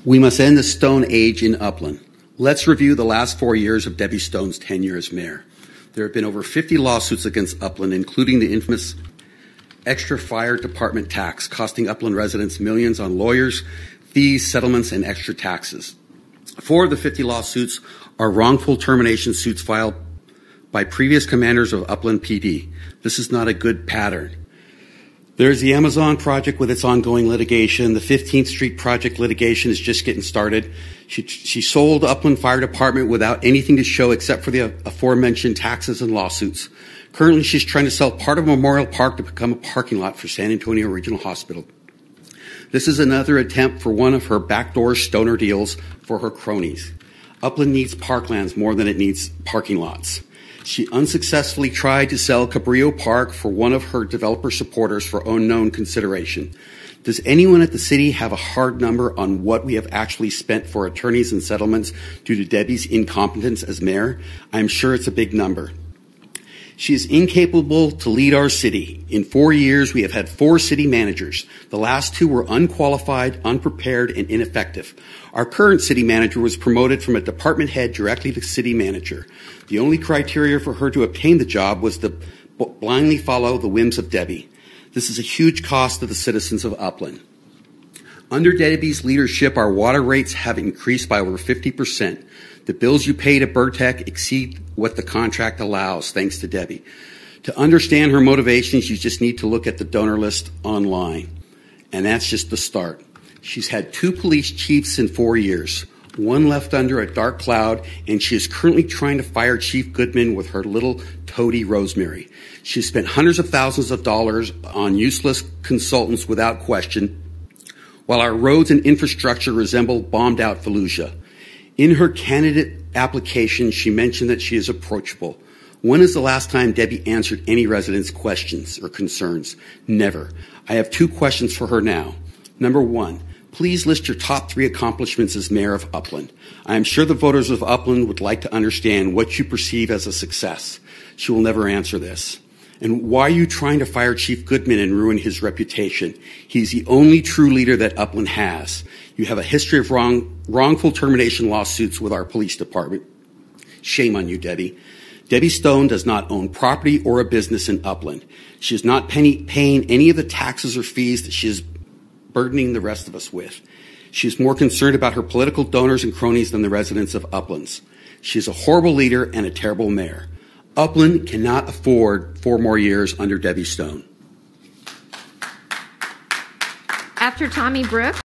We must end the Stone age in Upland. Let's review the last 4 years of Debbie Stone's tenure as mayor. There have been over 50 lawsuits against Upland, including the infamous extra fire department tax, costing Upland residents millions on lawyers, fees, settlements, and extra taxes. 4 of the 50 lawsuits are wrongful termination suits filed by previous commanders of Upland PD. This is not a good pattern. There's the Amazon project with its ongoing litigation. The 15th Street project litigation is just getting started. She sold Upland Fire Department without anything to show except for the aforementioned taxes and lawsuits. Currently, she's trying to sell part of Memorial Park to become a parking lot for San Antonio Regional Hospital. This is another attempt for one of her backdoor stoner deals for her cronies. Upland needs parklands more than it needs parking lots. She unsuccessfully tried to sell Cabrillo Park for one of her developer supporters for unknown consideration. Does anyone at the city have a hard number on what we have actually spent for attorneys and settlements due to Debbie's incompetence as mayor? I'm sure it's a big number. She is incapable to lead our city. In 4 years, we have had 4 city managers. The last 2 were unqualified, unprepared, and ineffective. Our current city manager was promoted from a department head directly to city manager. The only criteria for her to obtain the job was to blindly follow the whims of Debbie. This is a huge cost to the citizens of Upland. Under Debbie's leadership, our water rates have increased by over 50%. The bills you pay to Burtech exceed what the contract allows, thanks to Debbie. To understand her motivations, you just need to look at the donor list online. And that's just the start. She's had 2 police chiefs in 4 years. One left under a dark cloud, and she is currently trying to fire Chief Goodman with her little toady Rosemary. She spent hundreds of thousands of dollars on useless consultants without question, while our roads and infrastructure resemble bombed-out Fallujah. In her candidate application, she mentioned that she is approachable. When is the last time Debbie answered any residents' questions or concerns? Never. I have 2 questions for her now. Number 1, please list your top 3 accomplishments as mayor of Upland. I am sure the voters of Upland would like to understand what you perceive as a success. She will never answer this. And why are you trying to fire Chief Goodman and ruin his reputation? He's the only true leader that Upland has. You have a history of wrongful termination lawsuits with our police department. Shame on you, Debbie. Debbie Stone does not own property or a business in Upland. She is not paying any of the taxes or fees that she is burdening the rest of us with. She is more concerned about her political donors and cronies than the residents of Uplands. She is a horrible leader and a terrible mayor. Upland cannot afford 4 more years under Debbie Stone. After Tommy Brooks.